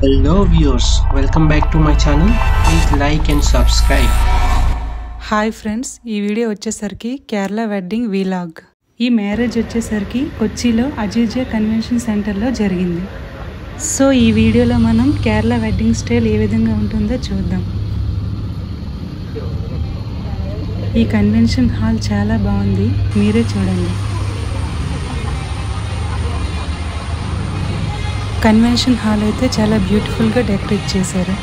Hello viewers, welcome back to my channel. Please like and subscribe. Hi friends, ఈ video వచ్చేసరికి Kerala wedding vlog. ఈ marriage వచ్చేసరికి కొచ్చిలో Aziziya convention సెంటర్లో జరిగింది. So ఈ వీడియోలో మనం కేరళ వెడ్డింగ్ స్టైల్ ఏ విధంగా ఉంటుందో చూద్దాం. ఈ కన్వెన్షన్ హాల్ చాలా బాగుంది, మీరే చూడండి. కన్వెన్షన్ హాల్ అయితే చాలా బ్యూటిఫుల్గా డెకరేట్ చేశారు.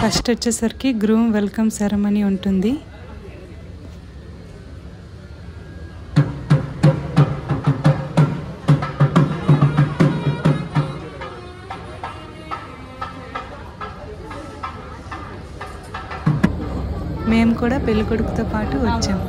ఫస్ట్ వచ్చేసరికి గ్రూమ్ వెల్కమ్ సెరమనీ ఉంటుంది. మేము కూడా పెళ్ళికొడుకుతో పాటు వచ్చాము.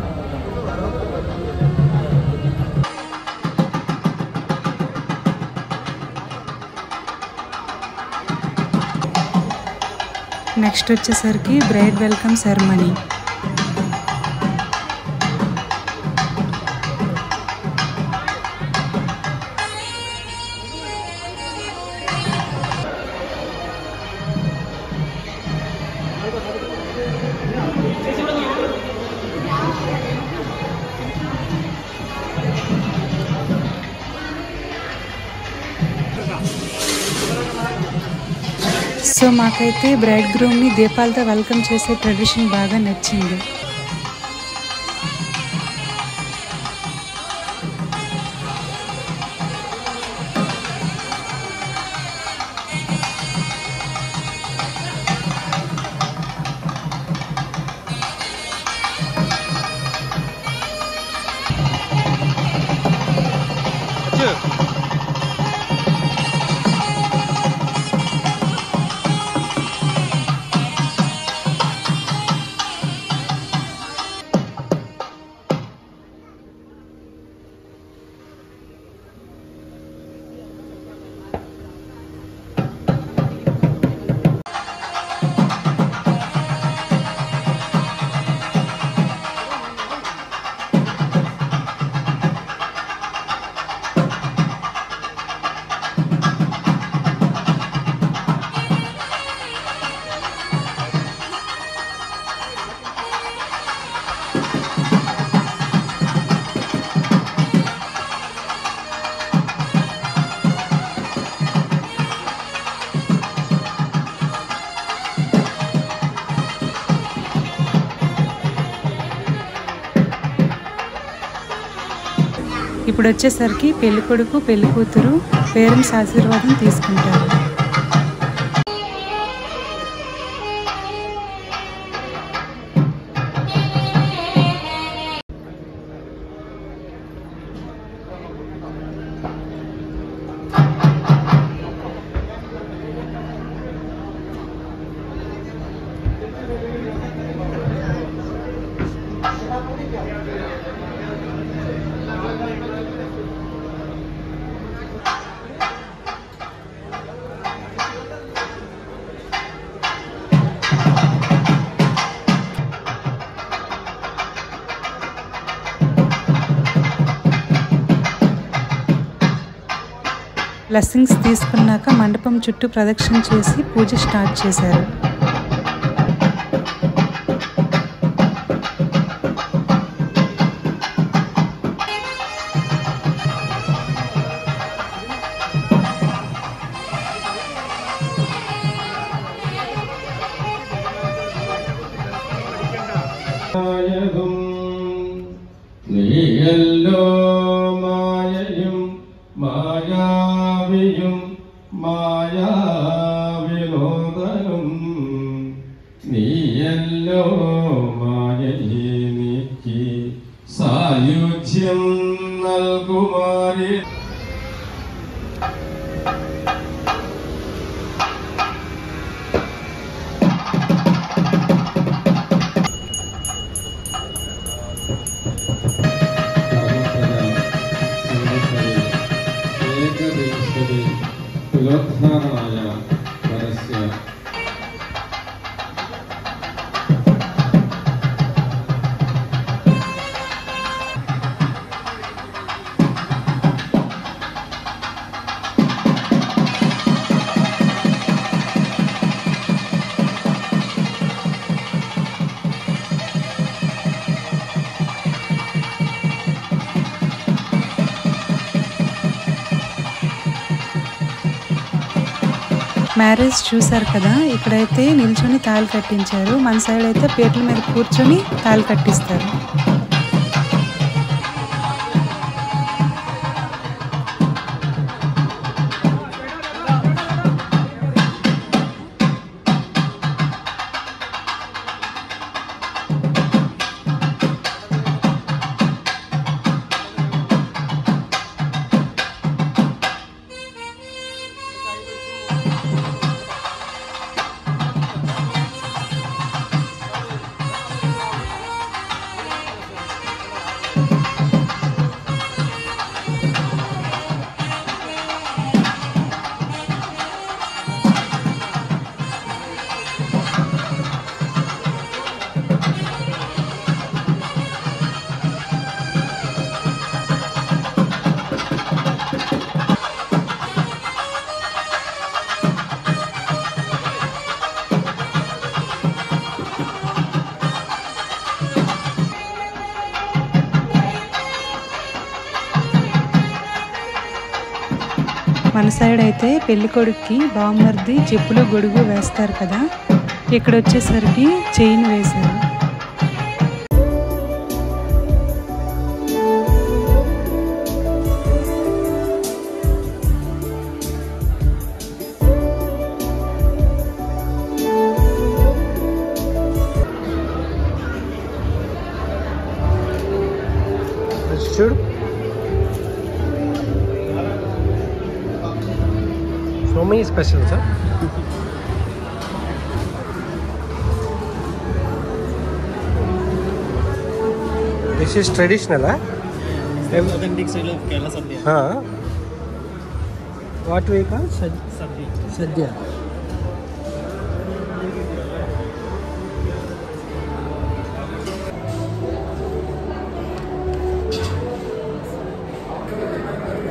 నెక్స్ట్ వచ్చేసరికి బ్రైడ్ వెల్కమ్ సెరమనీ. సో మాకైతే బ్రైడ్ గ్రూమ్ని దీపాలతో వెల్కమ్ చేసే ట్రెడిషన్ బాగా నచ్చింది. ఇప్పుడు వచ్చేసరికి పెళ్ళికొడుకు పెళ్ళికూతురు పేరెంట్స్ ఆశీర్వాదం తీసుకుంటారు. బ్లెస్సింగ్స్ తీసుకున్నాక మండపం చుట్టూ ప్రదక్షిణ చేసి పూజ స్టార్ట్ చేశారు. മായാവിയും മായാവിനോദനും നീയല്ലോ മായയിനിക്ക് സായുജ്യം നൽകുമാരി. మ్యారేజ్ చూసారు కదా, ఇక్కడైతే నిల్చొని తాళి కట్టించారు. మన సైడ్ అయితే పీటల మీద కూర్చొని తాళి కట్టిస్తారు. మన సైడ్ అయితే పెళ్లి కొడుక్కి బామ్మర్ది చెప్పులు గొడుగు వేస్తారు కదా, ఇక్కడ వచ్చేసరికి చైన్ వేశారు. చూడు, so many specials, huh? This is traditional, huh? Authentic style of Kerala Sadhya. Huh? What we call Sadhya.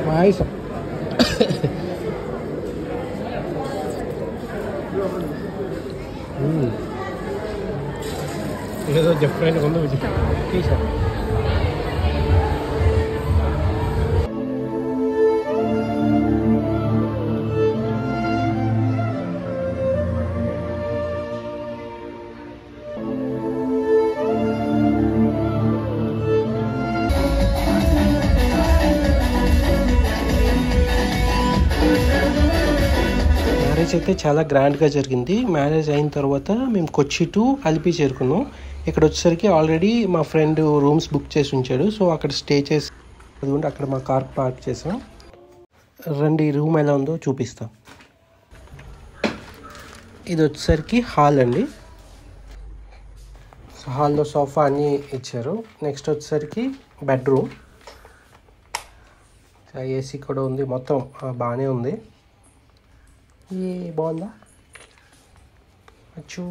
Nice. ఏదో డిఫరెంట్ ఉంది. మ్యారేజ్ అయితే చాలా గ్రాండ్గా జరిగింది. మ్యారేజ్ అయిన తర్వాత మేము కొచ్చి టు అలిపి చేరుకున్నాం. ఇక్కడ వచ్చేసరికి ఆల్రెడీ మా ఫ్రెండ్ రూమ్స్ బుక్ చేసి ఉంచాడు. సో అక్కడ స్టే చేసి అదిగోండి అక్కడ మా కార్ పార్క్ చేసాం. రండి రూమ్ ఎలా ఉందో చూపిస్తాం. ఇది వచ్చేసరికి హాల్ అండి. హాల్లో సోఫా అన్నీ ఇచ్చారు. నెక్స్ట్ వచ్చేసరికి బెడ్రూమ్, ఏసీ కూడా ఉంది, మొత్తం బాగానే ఉంది. బాగుందా అచ్చు.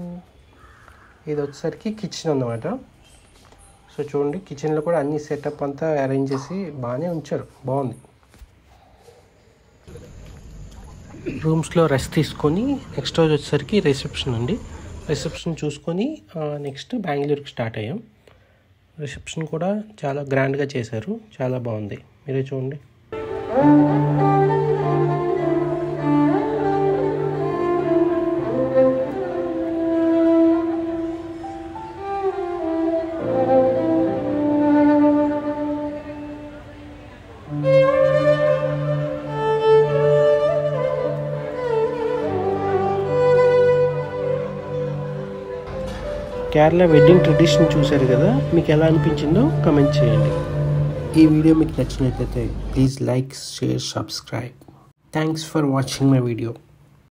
ఇది వచ్చేసరికి కిచెన్ అన్నమాట. సో చూడండి కిచెన్లో కూడా అన్ని సెటప్ అంతా అరేంజ్ చేసి బాగానే ఉంచారు, బాగుంది. రూమ్స్లో రెస్ట్ తీసుకొని నెక్స్ట్ రోజు వచ్చేసరికి రిసెప్షన్ అండి. రిసెప్షన్ చూసుకొని నెక్స్ట్ బెంగళూరుకి స్టార్ట్ అయ్యాం. రిసెప్షన్ కూడా చాలా గ్రాండ్గా చేశారు, చాలా బాగుంది, మీరే చూడండి. కేరళ వెడ్డింగ్ ట్రెడిషన్ చూశారు కదా, మీకు ఎలా అనిపించిందో కమెంట్ చేయండి. ఈ వీడియో మీకు నచ్చినట్లయితే please like, share, subscribe. Thanks for watching my video.